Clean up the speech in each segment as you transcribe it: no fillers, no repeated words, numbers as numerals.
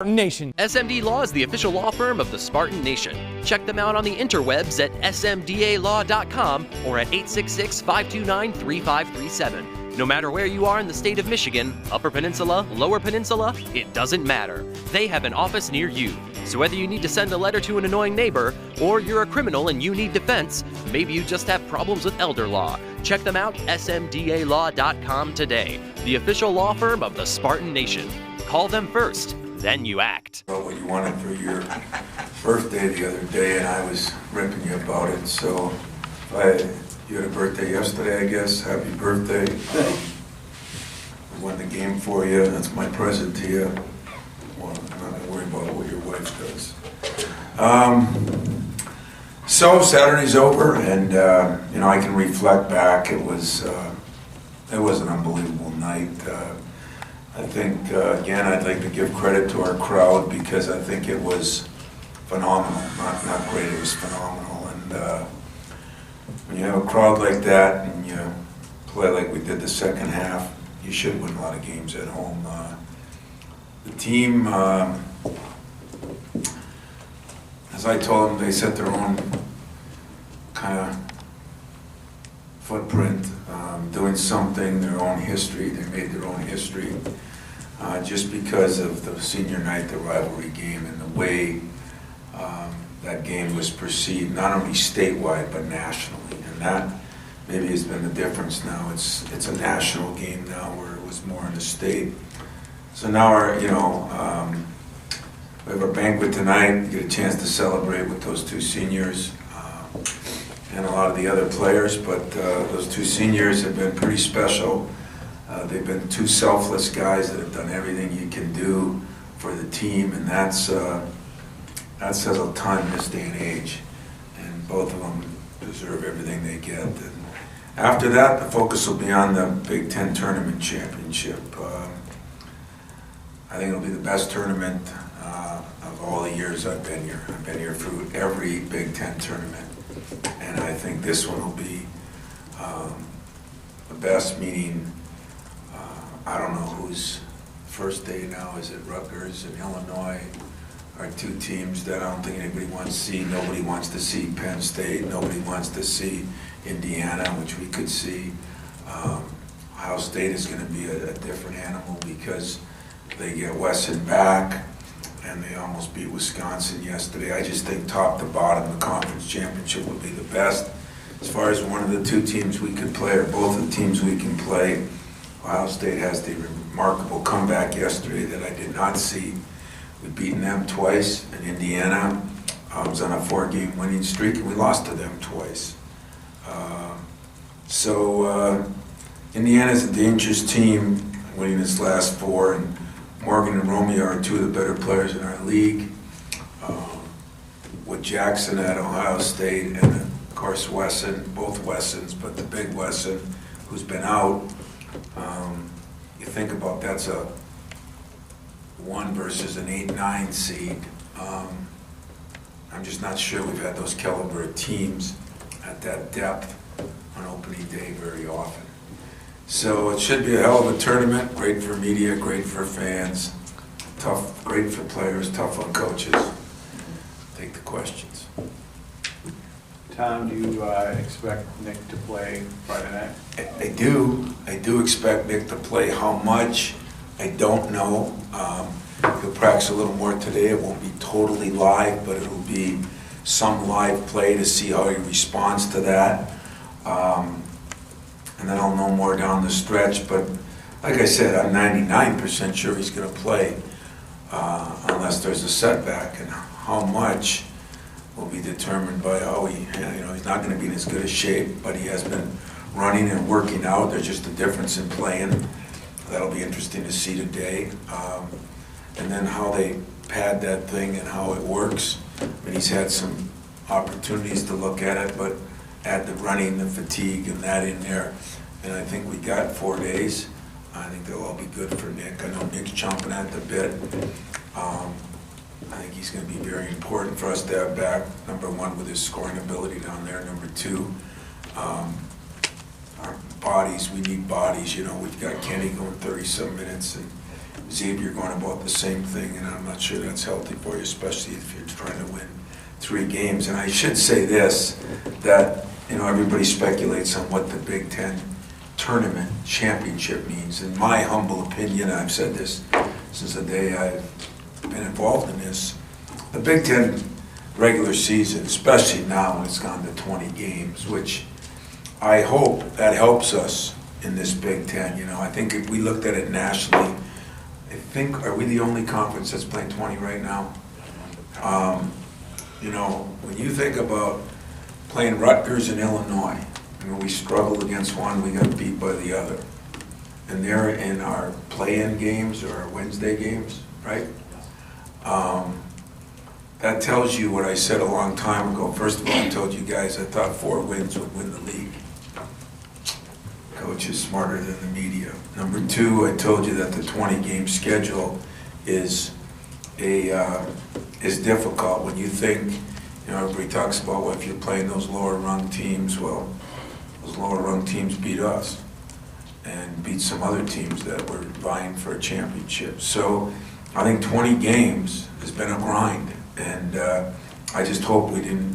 Nation. SMD Law is the official law firm of the Spartan Nation. Check them out on the interwebs at smdalaw.com or at 866-529-3537. No matter where you are in the state of Michigan, Upper Peninsula, Lower Peninsula, it doesn't matter. They have an office near you. So whether you need to send a letter to an annoying neighbor, or you're a criminal and you need defense, maybe you just have problems with elder law, check them out, smdalaw.com today. The official law firm of the Spartan Nation. Call them first. Then you act. Well, what you wanted for your birthday the other day, and I was ripping you about it. So, you had a birthday yesterday, I guess. Happy birthday. I won the game for you. That's my present to you. Well, I'm not going to worry about what your wife does. So Saturday's over, and I can reflect back. It was an unbelievable night. I think, again, I'd like to give credit to our crowd because I think it was phenomenal. Not great, it was phenomenal. And when you have a crowd like that and you play like we did the second half, you should win a lot of games at home. The team, as I told them, they set their own kind of footprint, doing something, their own history. They made their own history. Just because of the senior night, the rivalry game, and the way that game was perceived, not only statewide but nationally, and that maybe has been the difference now. It's a national game now, where it was more in the state. So now we have our banquet tonight. You get a chance to celebrate with those two seniors and a lot of the other players, but those two seniors have been pretty special. They've been two selfless guys that have done everything you can do for the team, and that says a ton in this day and age. And both of them deserve everything they get. And after that, the focus will be on the Big Ten Tournament Championship. I think it'll be the best tournament of all the years I've been here. I've been here for every Big Ten tournament, and I think this one will be the best, meaning I don't know whose first day now. Is it Rutgers and Illinois? Are two teams that I don't think anybody wants to see. Nobody wants to see Penn State. Nobody wants to see Indiana, which we could see. Ohio State is going to be a different animal because they get Wesson back, and they almost beat Wisconsin yesterday. I just think top to bottom, the conference championship would be the best. As far as one of the two teams we could play, or both of the teams we can play, Ohio State has the remarkable comeback yesterday that I did not see. We've beaten them twice, and Indiana was on a 4-game winning streak, and we lost to them twice. Indiana's a dangerous team, winning its last 4, and Morgan and Romeo are two of the better players in our league. With Jackson at Ohio State, and of course Wesson, both Wessons, but the big Wesson, who's been out. You think about that's a 1 versus an 8-9 seed. I'm just not sure we've had those caliber of teams at that depth on opening day very often. So it should be a hell of a tournament. Great for media, great for fans, tough, great for players, tough on coaches. Take the questions. Tom, do you expect Nick to play Friday night? I do expect Nick to play. How much, I don't know. He'll practice a little more today. It won't be totally live, but it'll be some live play to see how he responds to that. And then I'll know more down the stretch. But like I said, I'm 99% sure he's going to play unless there's a setback. And how much will be determined by how he's not going to be in as good a shape, but he has been running and working out. There's just a difference in playing. That'll be interesting to see today. And then how they pad that thing and how it works. I mean, he's had some opportunities to look at it, but add the running, the fatigue, and that in there. And I think we got 4 days. I think they'll all be good for Nick. I know Nick's chomping at the bit. I think he's going to be very important for us to have back. Number 1, with his scoring ability down there. Number 2, our bodies. We need bodies. We've got Kenny going 30-some minutes, and Xavier going about the same thing, and I'm not sure that's healthy for you, especially if you're trying to win 3 games. And I should say this, that, everybody speculates on what the Big Ten tournament championship means. In my humble opinion, I've said this since the day I've been involved in this, the Big Ten regular season, especially now when it's gone to 20 games, which I hope that helps us in this Big Ten. I think if we looked at it nationally, are we the only conference that's playing 20 right now? When you think about playing Rutgers and Illinois, we struggled against one, we got beat by the other. And they're in our play-in games or our Wednesday games, right? That tells you what I said a long time ago. First of all, I told you guys I thought 4 wins would win the league. Coach is smarter than the media. Number 2, I told you that the 20-game schedule is difficult. When you think, everybody talks about, well, if you're playing those lower-rung teams, well, those lower-rung teams beat us and beat some other teams that were vying for a championship. So I think 20 games has been a grind, and I just hope we didn't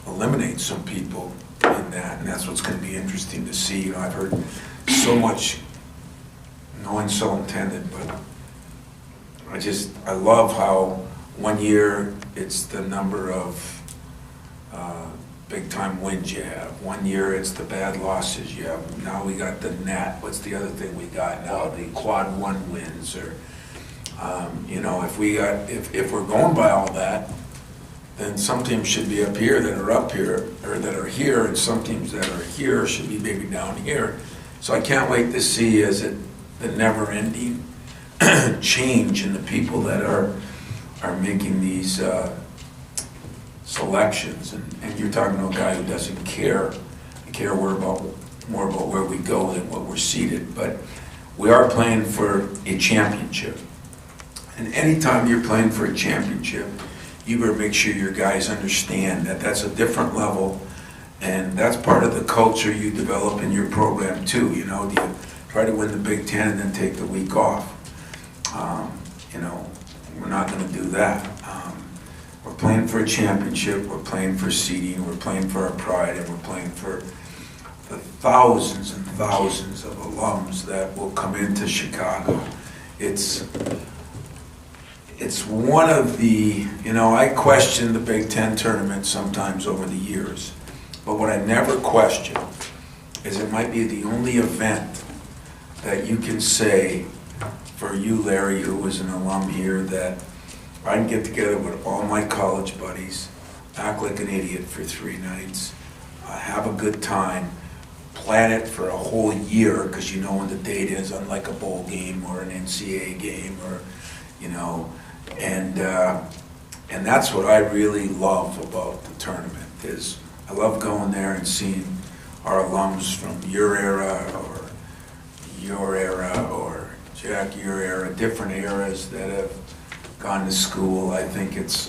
eliminate some people in that, and that's what's going to be interesting to see. I've heard so much, no insult intended, but I love how one year it's the number of big-time wins you have. One year it's the bad losses you have. Now we got the net. What's the other thing we got now? The quad 1 wins, or if we're going by all that, then some teams should be up here that are up here, or that are here, and some teams that are here should be maybe down here. So I can't wait to see the never-ending change in the people that are making these selections. And you're talking to a guy who doesn't care. We're more about where we go than what we're seated. But we are playing for a championship. And anytime you're playing for a championship, you better make sure your guys understand that that's a different level, and that's part of the culture you develop in your program too. Do you try to win the Big Ten and then take the week off? We're not going to do that. We're playing for a championship, we're playing for seeding, we're playing for our pride, and we're playing for the thousands and thousands of alums that will come into Chicago. It's one of the, I question the Big Ten tournament sometimes over the years, but what I never question is it might be the only event that you can say, for you, Larry, who was an alum here, that I can get together with all my college buddies, act like an idiot for 3 nights, have a good time, plan it for a whole year, because when the date is, unlike a bowl game or an NCAA game, or, and that's what I really love about the tournament, is I love going there and seeing our alums from your era, or your era, or Jack, your era, different eras that have gone to school. I think it's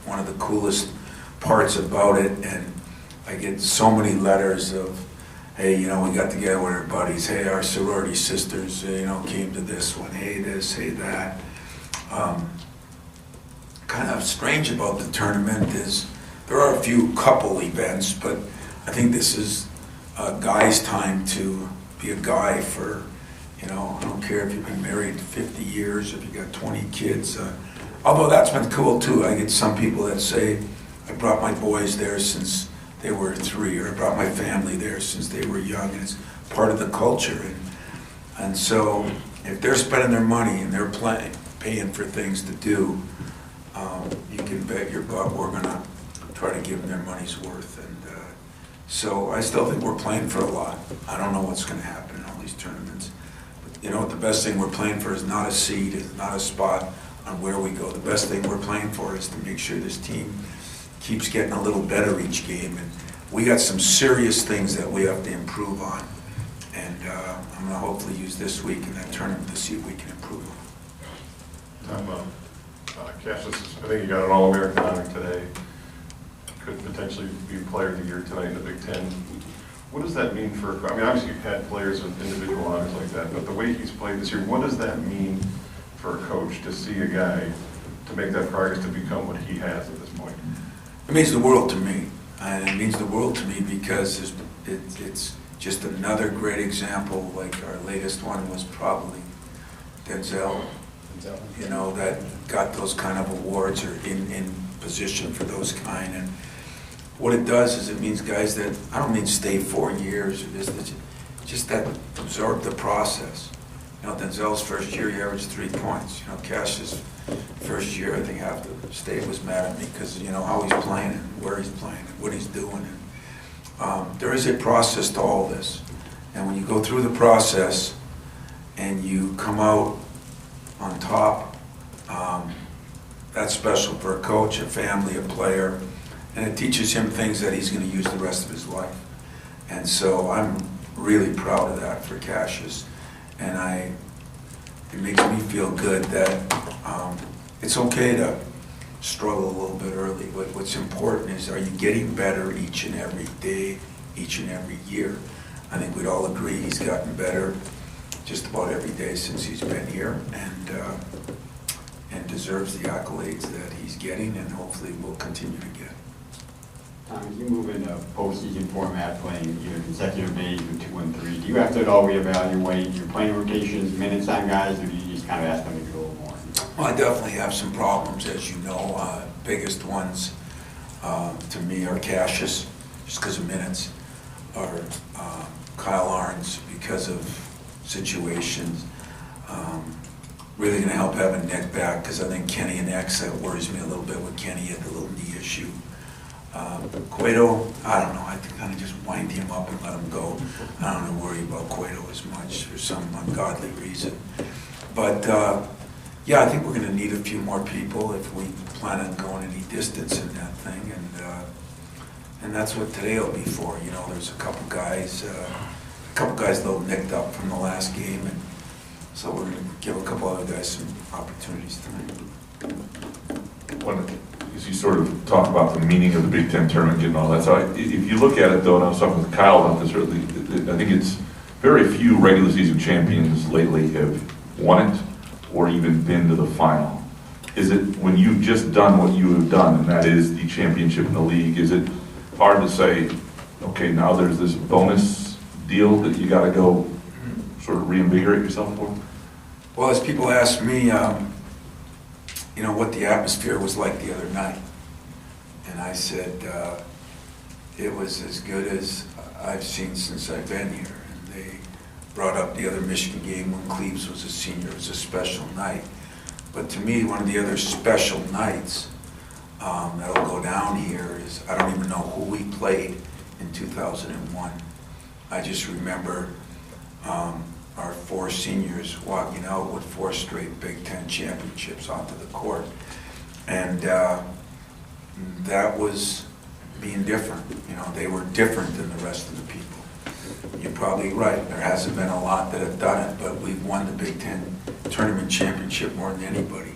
one of the coolest parts about it, and I get so many letters of, hey, we got together with our buddies, hey, our sorority sisters, came to this one, hey this, hey that. Kind of strange about the tournament is there are a few couple events, but I think this is a guy's time to be a guy for, I don't care if you've been married 50 years, if you got 20 kids. Although that's been cool too. I get some people that say, I brought my boys there since they were 3, or I brought my family there since they were young, and it's part of the culture. And so if they're spending their money and they're paying for things to do, you can bet your butt we're going to try to give them their money's worth. And so I still think we're playing for a lot. I don't know what's going to happen in all these tournaments. But the best thing we're playing for is not a seed, is not a spot on where we go. The best thing we're playing for is to make sure this team keeps getting a little better each game. And we got some serious things that we have to improve on. And I'm going to hopefully use this week in that tournament to see if we can improve. Cassius, I think you got an All-American honor today. Could potentially be Player of the Year tonight in the Big Ten. What does that mean for, obviously you've had players with individual honors like that, but the way he's played this year, what does that mean for a coach to see a guy to make that progress to become what he has at this point? It means the world to me. And it means the world to me because it's just another great example. Like our latest one was probably Denzel, you know, that got those kind of awards or in position for those kind. And what it does is it means guys that, I don't mean stay 4 years or this, just that absorb the process. You know, Denzel's first year, he averaged 3 points. You know, Cash's first year, I think half the state was mad at me because, you know, how he's playing and where he's playing and what he's doing. And, there is a process to all this. And when you go through the process and you come out on top, that's special for a coach, a family, a player, and it teaches him things that he's going to use the rest of his life. And so I'm really proud of that for Cassius. And it makes me feel good that it's okay to struggle a little bit early. What's important is, are you getting better each and every day, each and every year? I think we'd all agree he's gotten better just about every day since he's been here, and deserves the accolades that he's getting, and hopefully will continue to get. Tom, as you move into postseason format, playing either consecutive days or 2 and 3, do you have to at all reevaluate your playing rotations, minutes on guys, or do you just kind of ask them to go a little more? Well, I definitely have some problems, as you know. Biggest ones to me are Cassius, just because of minutes, or Kyle Arns because of situations. Really going to help having Nick back, because I think Kenny and X, that worries me a little bit with Kenny had the little knee issue. Cueto, I don't know, I kind of just wind him up and let him go. I don't have to worry about Cueto as much for some ungodly reason. But yeah, I think we're going to need a few more people if we plan on going any distance in that thing, and that's what today will be for. You know, there's a couple guys a little nicked up from the last game, and so we're going to give a couple other guys some opportunities tonight. As you sort of talk about the meaning of the Big Ten tournament and all that, so if you look at it though, and I was talking with Kyle about this earlier, I think it's very few regular season champions lately have won it or even been to the final. Is it, when you've just done what you have done, and that is the championship in the league, is it hard to say, okay, now there's this bonus deal that you got to go sort of reinvigorate yourself for? Well, as people ask me, you know, what the atmosphere was like the other night, and I said it was as good as I've seen since I've been here. And they brought up the other Michigan game when Cleves was a senior. It was a special night. But to me, one of the other special nights that'll go down here is, I don't even know who we played in 2001. I just remember our 4 seniors walking out with 4 straight Big Ten championships onto the court. And that was being different. You know, they were different than the rest of the people. You're probably right. There hasn't been a lot that have done it, but we've won the Big Ten tournament championship more than anybody.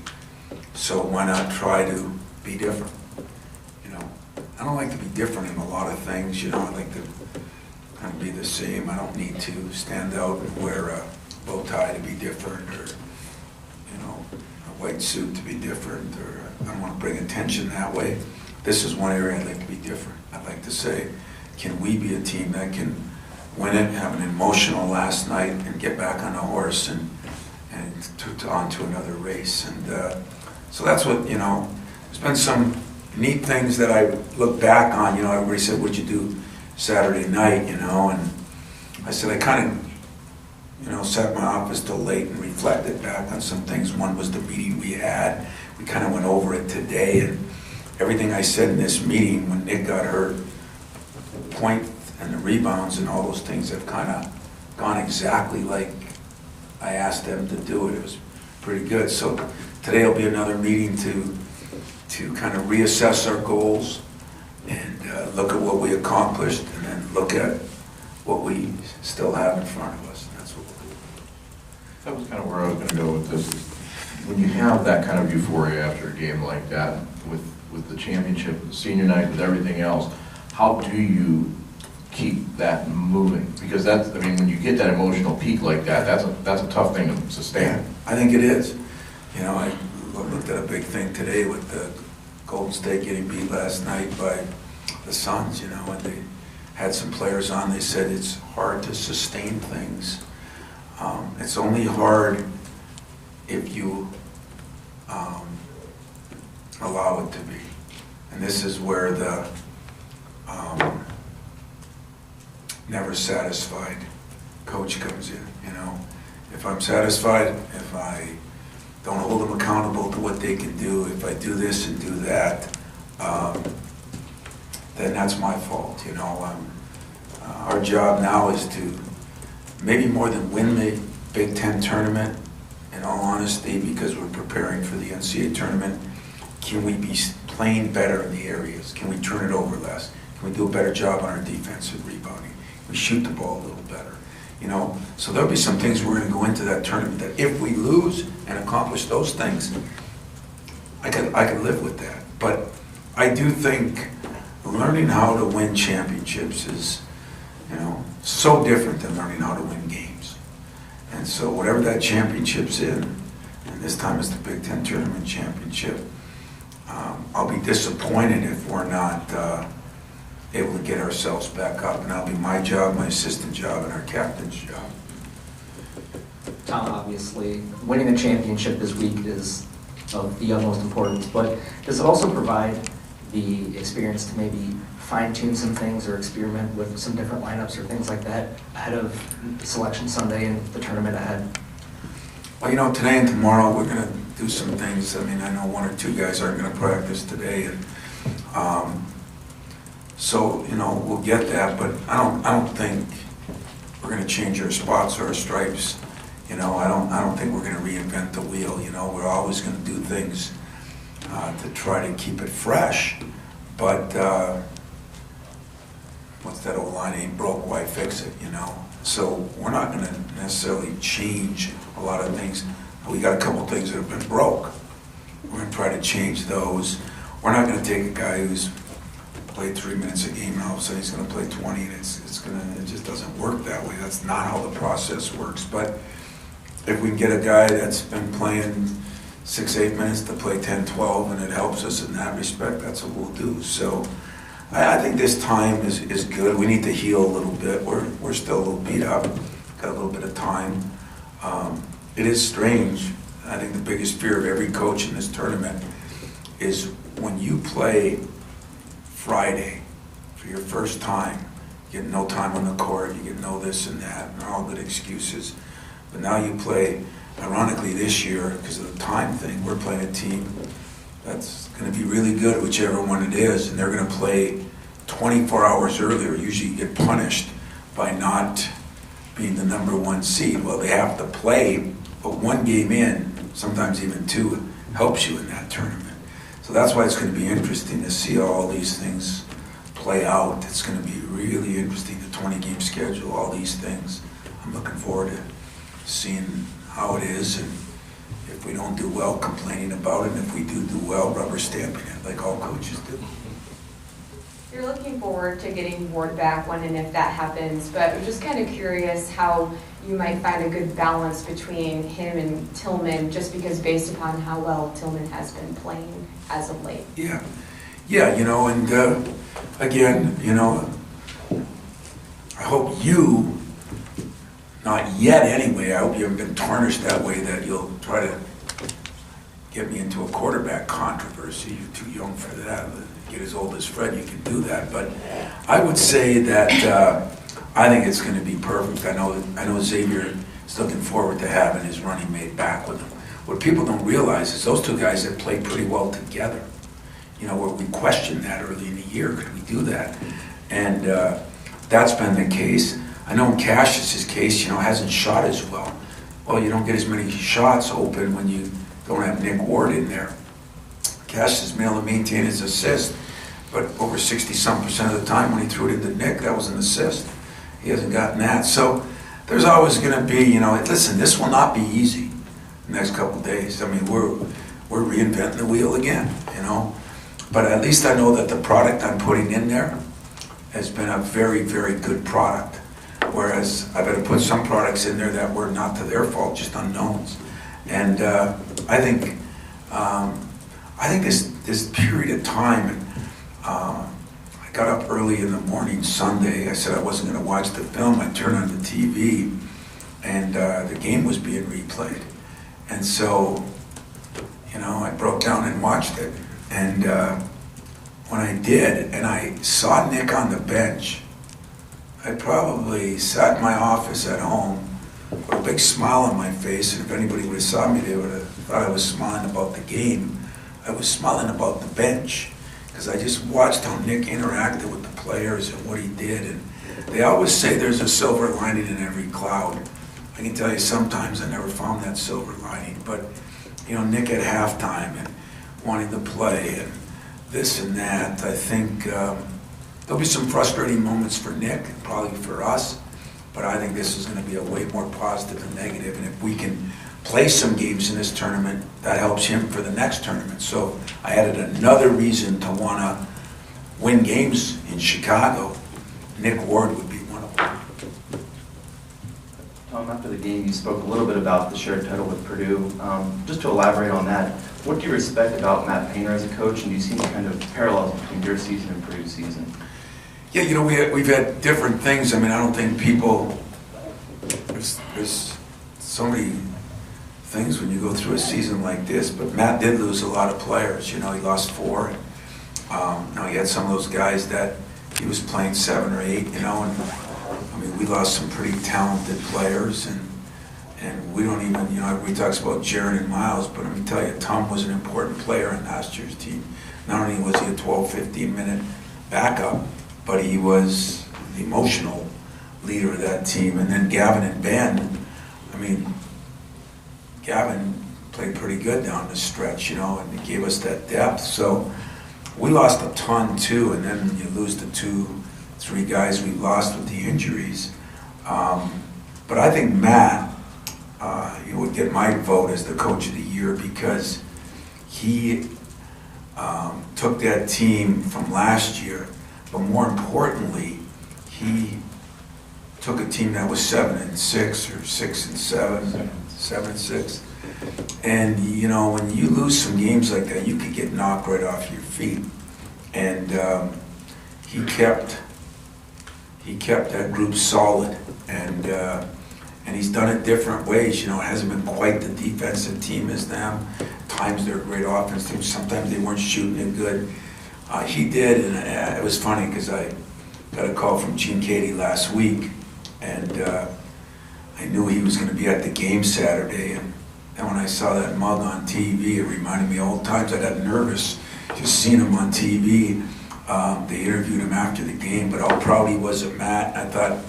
So why not try to be different? You know, I don't like to be different in a lot of things. You know, I like to kind of be the same. I don't need to stand out and wear a bow tie to be different, or, you know, a white suit to be different, or I don't want to bring attention that way. This is one area I'd like to be different. I'd like to say, can we be a team that can win it, have an emotional last night, and get back on a horse and on to another race? And so that's what, you know, there's been some neat things that I look back on. You know, everybody said, what'd you do Saturday night, you know? And I said, I kind of, you know, sat in my office till late and reflected back on some things. One was the meeting we had. We kind of went over it today, and everything I said in this meeting when Nick got hurt, the point and the rebounds and all those things have kind of gone exactly like I asked them to do it. It was pretty good. So today will be another meeting to kind of reassess our goals and look at what we accomplished, and then look at what we still have in front of us. And that's what we'll do. That was kind of where I was going to go with this. When you have that kind of euphoria after a game like that, with the championship, the senior night, with everything else, how do you keep that moving? Because that's, I mean, when you get that emotional peak like that, that's a tough thing to sustain. I think it is. You know, I looked at a big thing today with the Golden State getting beat last night by the Suns, you know, and they had some players on, they said it's hard to sustain things. It's only hard if you allow it to be. And this is where the never satisfied coach comes in, you know. If I'm satisfied, if I don't hold them accountable to what they can do, if I do this and do that, then that's my fault, you know. Our job now is to maybe more than win the Big Ten tournament, in all honesty, because we're preparing for the NCAA tournament. Can we be playing better in the areas? Can we turn it over less? Can we do a better job on our defensive rebounding? Can we shoot the ball a little better? You know, so there'll be some things we're going to go into that tournament that if we lose and accomplish those things, I can live with that. But I do think learning how to win championships is, you know, so different than learning how to win games. And so whatever that championship's in, and this time it's the Big Ten Tournament Championship, I'll be disappointed if we're not able to get ourselves back up. And that'll be my job, my assistant job, and our captain's job. Tom, obviously, winning the championship this week is of the utmost importance, but does it also provide the experience to maybe fine-tune some things or experiment with some different lineups or things like that ahead of Selection Sunday and the tournament ahead? Well, you know, today and tomorrow we're going to do some things. I mean, I know one or two guys aren't going to practice today, and so, you know, we'll get that, but I don't think we're going to change our spots or our stripes. You know, I don't think we're going to reinvent the wheel. You know, we're always going to do things to try to keep it fresh. But what's that old line? Ain't broke, why fix it? You know. So we're not going to necessarily change a lot of things. We got a couple things that have been broke. We're going to try to change those. We're not going to take a guy who's played 3 minutes a game and all of a sudden he's going to play 20, and it just doesn't work that way. That's not how the process works. But if we can get a guy that's been playing 6-8 minutes to play 10-12 and it helps us in that respect, that's what we'll do. So I think this time is good. We need to heal a little bit. We're still a little beat up, got a little bit of time. It is strange. I think the biggest fear of every coach in this tournament is when you play Friday for your first time, you get no time on the court, you get no this and that, and they're all good excuses. But now you play, ironically this year, because of the time thing, we're playing a team that's going to be really good, whichever one it is, and they're going to play 24 hours earlier. Usually you get punished by not being the #1 seed. Well, they have to play, but one game in, sometimes even two, helps you in that tournament. So that's why it's going to be interesting to see how all these things play out. It's going to be really interesting, the 20-game schedule, all these things. I'm looking forward to seeing how it is, and if we don't do well, complaining about it, and if we do well, rubber stamping it like all coaches do. You're looking forward to getting Ward back when and if that happens, but I'm just kind of curious how you might find a good balance between him and Tillman, just because based upon how well Tillman has been playing as of late. Yeah, you know, and again, you know, I hope you, not yet anyway, I hope you haven't been tarnished that way that you'll try to get me into a quarterback controversy. You're too young for that. Get as old as Fred, you can do that. But I would say that I think it's going to be perfect. I know Xavier is looking forward to having his running mate back with him. What people don't realize is those two guys have played pretty well together. You know, where we questioned that early in the year, could we do that? And that's been the case. I know in Cassius's case, you know, hasn't shot as well. Well, you don't get as many shots open when you don't have Nick Ward in there. Cassius has been able to maintain his assist, but over 60-some% of the time when he threw it into Nick, that was an assist. He hasn't gotten that. So there's always going to be, you know, listen, this will not be easy the next couple of days. I mean, we're reinventing the wheel again, you know. But at least I know that the product I'm putting in there has been a very, very good product. Whereas I've had to put some products in there that were not to their fault, just unknowns. And I think this period of time, I got up early in the morning Sunday. I said I wasn't going to watch the film. I turned on the TV, and the game was being replayed. And so, I broke down and watched it. And when I did, and I saw Nick on the bench, I probably sat in my office at home with a big smile on my face, and if anybody would have saw me, they would have thought I was smiling about the game. I was smiling about the bench, because I just watched how Nick interacted with the players and what he did. And they always say there's a silver lining in every cloud. I can tell you sometimes I never found that silver lining, but Nick at halftime and wanting to play and this and that, I think there'll be some frustrating moments for Nick, and probably for us, but I think this is going to be a way more positive than negative, and if we can play some games in this tournament, that helps him for the next tournament. So I added another reason to want to win games in Chicago. Nick Ward would be one of them. Tom, after the game, you spoke a little bit about the shared title with Purdue. Just to elaborate on that, what do you respect about Matt Painter as a coach, and do you see any kind of parallels between your season and Purdue's season? Yeah, we've had different things. I mean, I don't think people, there's so many things when you go through a season like this, but Matt did lose a lot of players. He lost 4. And, he had some of those guys that he was playing 7 or 8, and I mean, we lost some pretty talented players, and we don't even, everybody talks about Jaron and Miles, but let me tell you, Tom was an important player in last year's team. Not only was he a 12, 15-minute backup, but he was the emotional leader of that team. And then Gavin and Ben, I mean, Gavin played pretty good down the stretch, and he gave us that depth. So we lost a ton too, and then you lose the 2, 3 guys we lost with the injuries. But I think Matt, he would get my vote as the coach of the year, because he took that team from last year, but more importantly, he took a team that was 7-6 or 6-7, 7-6. And when you lose some games like that, you could get knocked right off your feet. And he kept that group solid, and he's done it different ways. It hasn't been quite the defensive team as them. At times they're a great offense team. Sometimes they weren't shooting it good. He did, and it was funny because I got a call from Gene Katie last week, and I knew he was going to be at the game Saturday. And when I saw that mug on TV, it reminded me of old times. I got nervous just seeing him on TV. They interviewed him after the game, but how proud he was of Matt. I thought,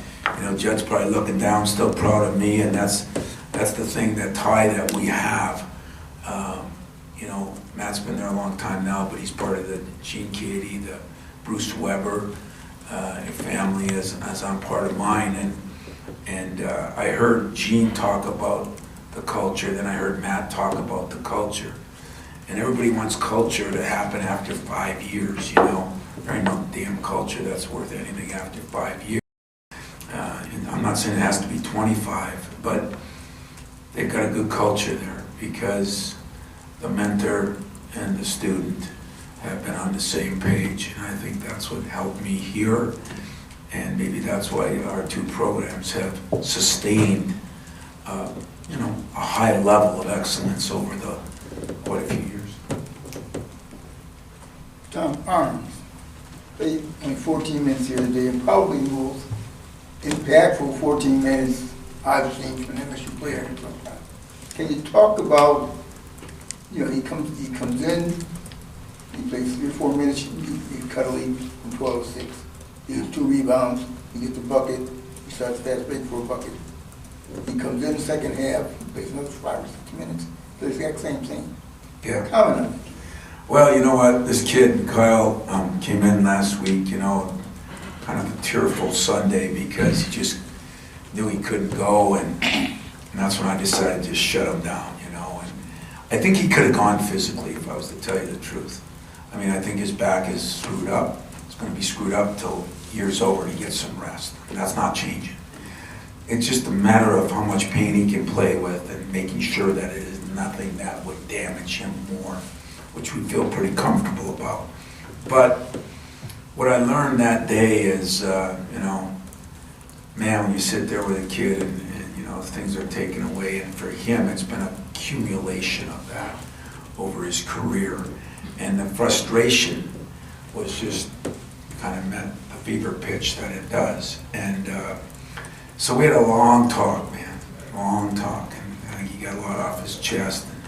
Judd's probably looking down, still proud of me, and that's the thing, that tie that we have. Matt's been there a long time now, but he's part of the Gene Katie, the Bruce Weber family, as I'm part of mine. And I heard Gene talk about the culture, then I heard Matt talk about the culture. And everybody wants culture to happen after 5 years, There ain't no damn culture that's worth anything after 5 years. And I'm not saying it has to be 25, but they've got a good culture there, because the mentor and the student have been on the same page, and I think that's what helped me here, and maybe that's why our 2 programs have sustained a high level of excellence over quite a few years. Tom Arms played 14 minutes here today, and probably the most impactful 14 minutes I've seen from an MSU player. Can you talk about, he comes in, he plays 3 or 4 minutes, he cut a lead from 12 to 6. He gets 2 rebounds, he gets a bucket, he starts fast break for a bucket. He comes in the second half, he plays another 5 or 6 minutes, plays the exact same thing. Yeah. Comment on it. Well, you know what, this kid, Kyle, came in last week, kind of a tearful Sunday, because he just knew he couldn't go, and that's when I decided to just shut him down, And I think he could have gone physically, if I was to tell you the truth. I mean, I think his back is screwed up. It's going to be screwed up until year's over and he gets some rest. And that's not changing. It's just a matter of how much pain he can play with, and making sure that it is nothing that would damage him more, which we feel pretty comfortable about. But what I learned that day is, man, when you sit there with a kid and things are taken away, and for him, it's been an accumulation of that over his career. And the frustration was just kind of met the fever pitch that it does. And so we had a long talk, man, long talk. And I think he got a lot off his chest, and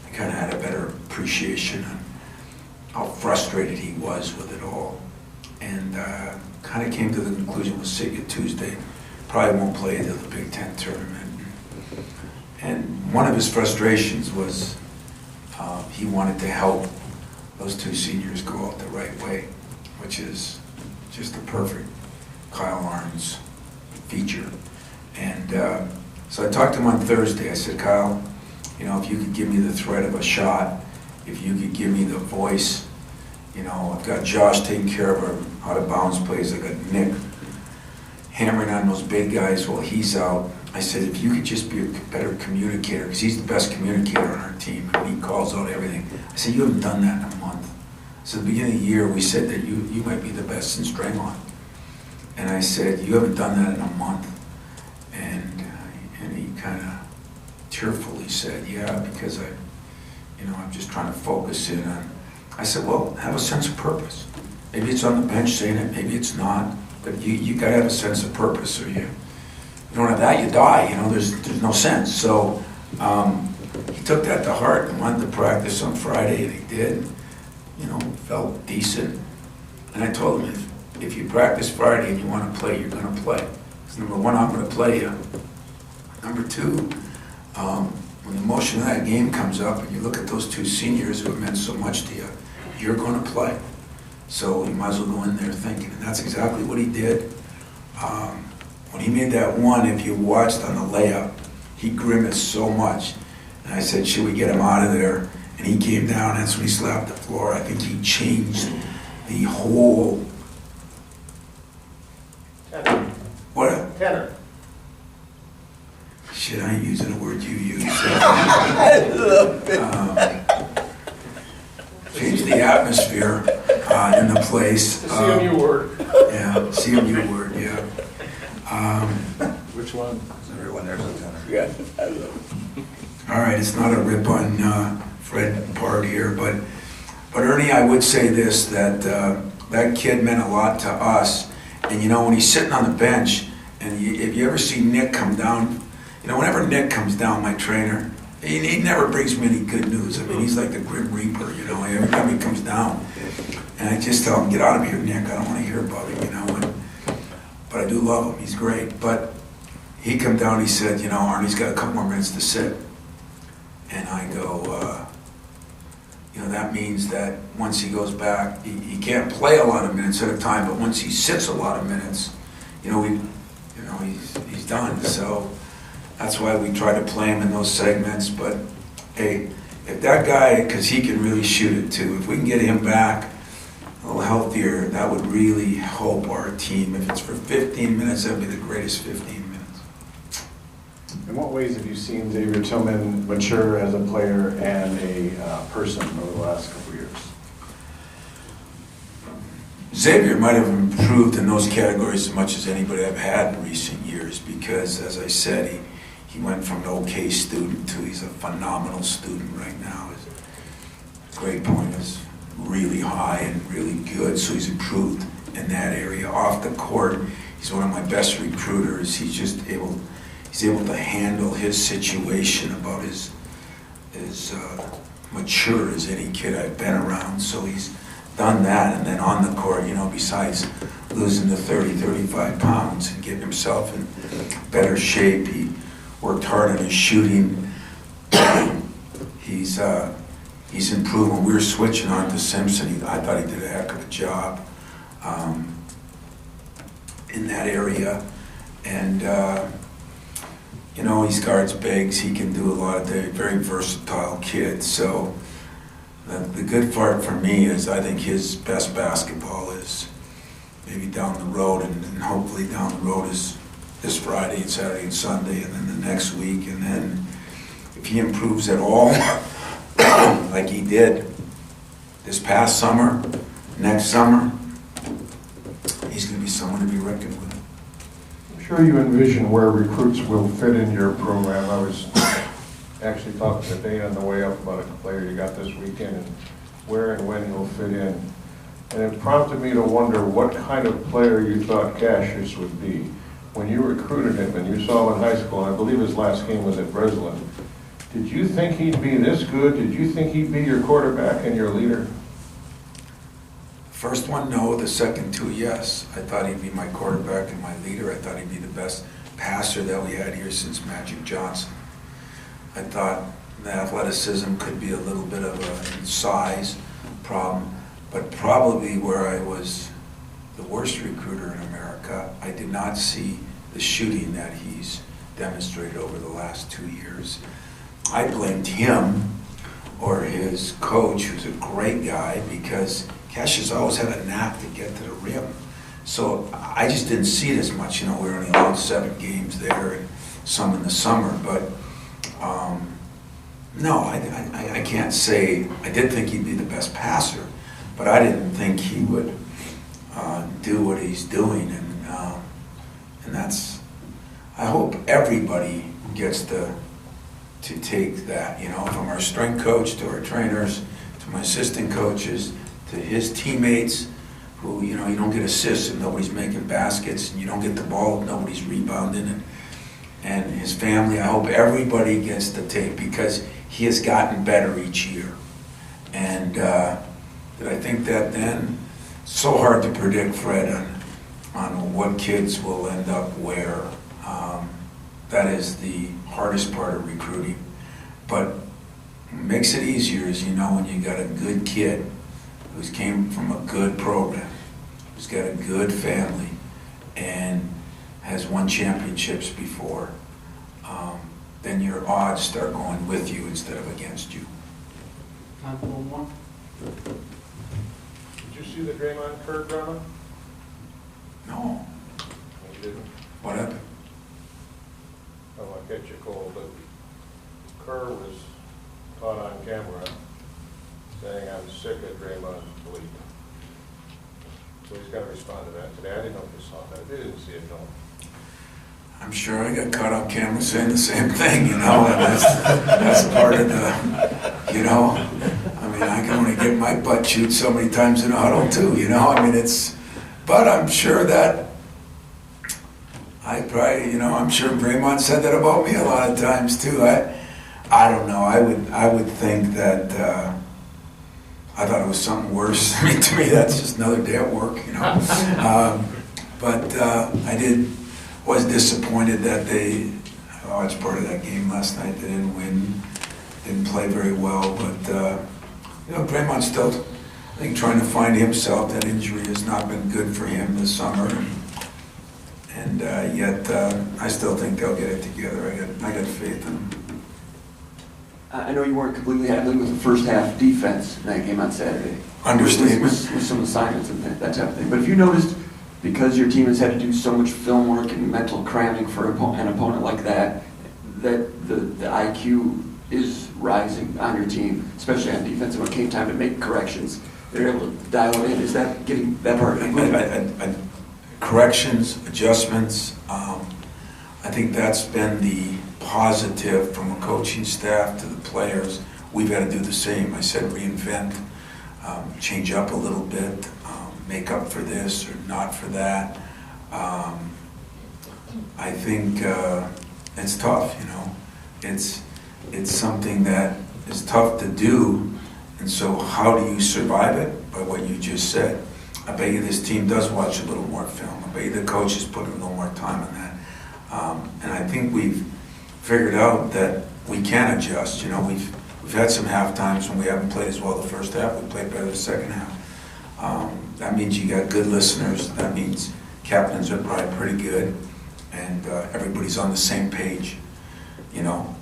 I kind of had a better appreciation on how frustrated he was with it all. And kind of came to the conclusion, we'll see you Tuesday, probably won't play until the Big Ten tournament. And one of his frustrations was he wanted to help those two seniors go out the right way, which is just a perfect Kyle Arns feature. And so I talked to him on Thursday. I said, Kyle, if you could give me the threat of a shot, if you could give me the voice, I've got Josh taking care of our out-of-bounds plays. I got Nick hammering on those big guys while he's out. I said, if you could just be a better communicator, because he's the best communicator on our team, and he calls out everything. I said, you haven't done that in a month. So at the beginning of the year, we said that you might be the best in Strangleton. And I said, you haven't done that in a month. And he kind of tearfully said, yeah, because I'm just trying to focus in on. I said, well, have a sense of purpose. Maybe it's on the bench saying it, maybe it's not, but you got to have a sense of purpose, or you don't have that, you die. There's no sense. So he took that to heart and wanted to practice on Friday, and he did. Felt decent. And I told him, if you practice Friday and you want to play, you're going to play. Because number one, I'm going to play you. Number two, when the emotion of that game comes up and you look at those two seniors who have meant so much to you, you're going to play. So you might as well go in there thinking. And that's exactly what he did. When he made that one, if you watched on the layup, he grimaced so much. And I said, should we get him out of there? And he came down, that's when he slapped the floor. I think he changed the whole... Tenor. What? Tenor. Shit, I ain't using the word you use. I love it. Changed the atmosphere in the place. The CMU word. Yeah, CMU word, yeah. Which one? Everyone there's a tenor. Yeah, I love it. All right, it's not a rip on Fred part here, but Ernie, I would say this, that that kid meant a lot to us. And when he's sitting on the bench, and if you ever see Nick come down, whenever Nick comes down, my trainer, he never brings me any good news. I mean, he's like the Grim Reaper, every time he comes down. And I just tell him, get out of here, Nick, I don't want to hear about it, But I do love him, he's great. But he come down, he said, Arnie's got a couple more minutes to sit. And I go, that means that once he goes back, he can't play a lot of minutes at a time, but once he sits a lot of minutes, he's done. So that's why we try to play him in those segments. But hey, if that guy, because he can really shoot it too, if we can get him back a little healthier, that would really help our team. If it's for 15 minutes, that'd be the greatest 15 minutes. In what ways have you seen Xavier Tillman mature as a player and a person over the last couple of years? Xavier might have improved in those categories as much as anybody I've had in recent years because, as I said, he went from an okay student to he's a phenomenal student right now. His grade point is really high and really good, so he's improved in that area. Off the court, he's one of my best recruiters. He's just able to handle his situation about as mature as any kid I've been around. So he's done that, and then on the court, besides losing the 35 pounds and getting himself in better shape, he worked hard on his shooting. He's improved. When we were switching on to Simpson, I thought he did a heck of a job in that area. And he guards bigs. He can do a lot of things. Very versatile kid. So the good part for me is I think his best basketball is maybe down the road, and hopefully down the road is this Friday and Saturday and Sunday, and then the next week. And then if if he improves at all, like he did this past summer, next summer, he's going to be someone to be reckoned with. I'm sure you envision where recruits will fit in your program. I was actually talking to Dana on the way up about a player you got this weekend and where and when he'll fit in. And it prompted me to wonder what kind of player you thought Cassius would be. When you recruited him and you saw him in high school, and I believe his last game was at Breslin, did you think he'd be this good? Did you think he'd be your quarterback and your leader? First one, no. The second two, yes. I thought he'd be my quarterback and my leader. I thought he'd be the best passer that we had here since Magic Johnson. I thought the athleticism could be a little bit of a size problem, but probably where I was the worst recruiter in America, I did not see the shooting that he's demonstrated over the last 2 years. I blamed him or his coach, who's a great guy, because Cassius always had a knack to get to the rim. So I just didn't see it as much. You know, we were only allowed 7 games there and some in the summer, but no, I can't say. I did think he'd be the best passer, but I didn't think he would do what he's doing, and that's. I hope everybody gets to take that, you know, from our strength coach to our trainers, to my assistant coaches, to his teammates, who, you know, you don't get assists if nobody's making baskets, and you don't get the ball if nobody's rebounding, and his family. I hope everybody gets to take, because he has gotten better each year. And did I think that then? So hard to predict, Fred, on what kids will end up where. That is the hardest part of recruiting. But what makes it easier is, you know, when you got a good kid who's came from a good program, who's got a good family, and has won championships before, then your odds start going with you instead of against you. Time for one more. Did you see the Draymond Kerr drama? No. You didn't? What happened? Oh, I catch you cold, but Kerr was caught on camera saying, "I'm sick of Draymond's bleep." So he's got to respond to that today. I didn't know if you saw that. I didn't see it, no. I'm sure I got caught on camera saying the same thing, you know, and that's part of the, you know, I mean, I can only get my butt chewed so many times in a huddle too, you know, I mean, but I'm sure that I probably, you know, I'm sure Draymond said that about me a lot of times too. I don't know. I would think that I thought it was something worse. I mean, to me, that's just another day at work, you know. But I was disappointed that they. Oh, it's part of that game last night. They didn't win, didn't play very well. But you know, Draymond's still, I think, trying to find himself. That injury has not been good for him this summer. And yet, I still think they'll get it together. I got faith in them. I know you weren't completely happy with the first half defense in that game on Saturday. Understatement. With some assignments and that type of thing. But if you noticed, because your team has had to do so much film work and mental cramming for an opponent like that, that the IQ is rising on your team, especially on defense, and when it came time to make corrections, they're able to dial it in. Is that getting that part? Corrections, adjustments, I think that's been the positive from a coaching staff to the players. We've got to do the same. I said reinvent, change up a little bit, make up for this or not for that. I think it's tough, you know. It's something that is tough to do, and so how do you survive it? By what you just said. I bet you this team does watch a little more film. I bet you the coaches put a little more time on that. And I think we've figured out that we can adjust. You know, we've had some half times when we haven't played as well the first half. We played better the second half. That means you got good listeners. That means captains are probably pretty good, and everybody's on the same page. You know,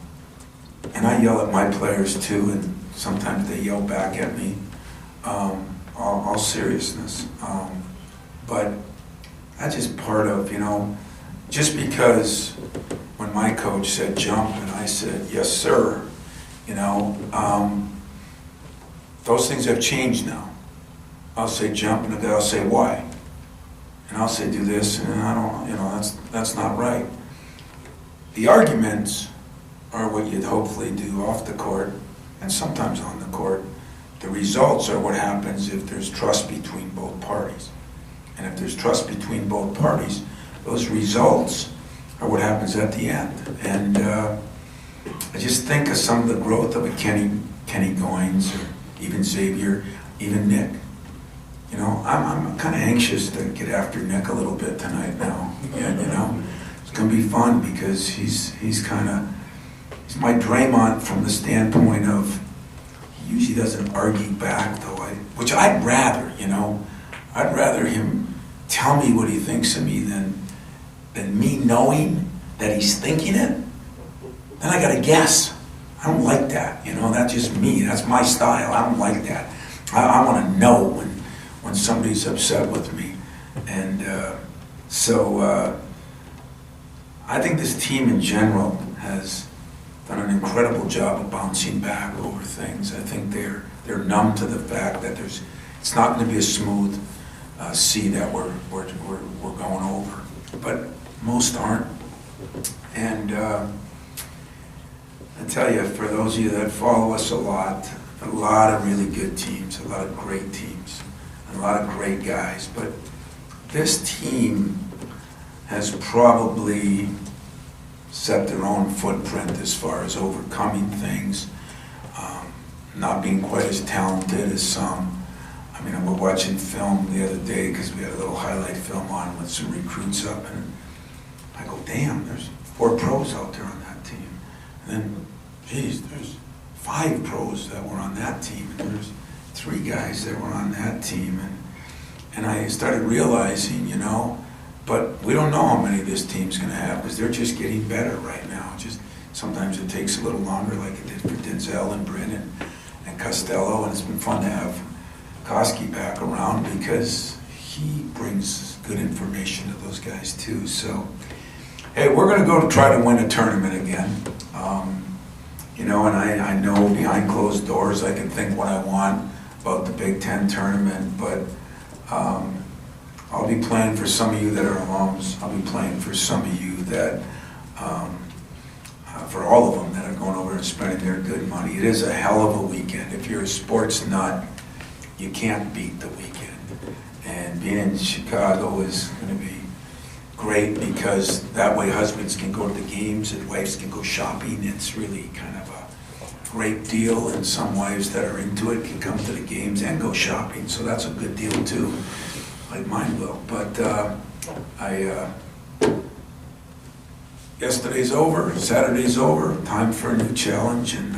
and I yell at my players too, and sometimes they yell back at me. All seriousness, but that's just part of, you know, just because when my coach said jump and I said yes sir, You know, those things have changed now. I'll say jump, and the guy will say why, and I'll say do this, and I don't, you know, that's not right. The arguments are what you'd hopefully do off the court, and sometimes on the court. The results are what happens if there's trust between both parties. And if there's trust between both parties, those results are what happens at the end. And I just think of some of the growth of a Kenny Goins, or even Xavier, even Nick. You know, I'm kind of anxious to get after Nick a little bit tonight now. Yeah, you know, it's going to be fun because he's my Draymond from the standpoint of he usually doesn't argue back, though, which I'd rather, you know. I'd rather him tell me what he thinks of me than me knowing that he's thinking it. Then I got to guess. I don't like that, you know. That's just me. That's my style. I don't like that. I want to know when somebody's upset with me. And so I think this team in general has done an incredible job of bouncing back over things. I think they're numb to the fact that it's not going to be a smooth sea that we're going over, but most aren't. And I tell you, for those of you that follow us a lot of really good teams, a lot of great teams, and a lot of great guys, but this team has probably set their own footprint as far as overcoming things, not being quite as talented as some. I mean, I was watching film the other day because we had a little highlight film on with some recruits up, and I go, damn, there's 4 pros out there on that team. And then, geez, there's 5 pros that were on that team, and there's 3 guys that were on that team. And I started realizing, you know, but we don't know how many this team's going to have because they're just getting better right now. Just sometimes it takes a little longer, like it did for Denzel and Bryn and Costello, and it's been fun to have Koski back around because he brings good information to those guys too. So, hey, we're going to go to try to win a tournament again. You know, and I know behind closed doors I can think what I want about the Big Ten tournament, but I'll be playing for some of you that are alums. I'll be playing for some of you that, for all of them that are going over and spending their good money. It is a hell of a weekend. If you're a sports nut, you can't beat the weekend. And being in Chicago is going to be great because that way husbands can go to the games and wives can go shopping. It's really kind of a great deal, and some wives that are into it can come to the games and go shopping. So that's a good deal too. Like mine will, but yesterday's over, Saturday's over, time for a new challenge, and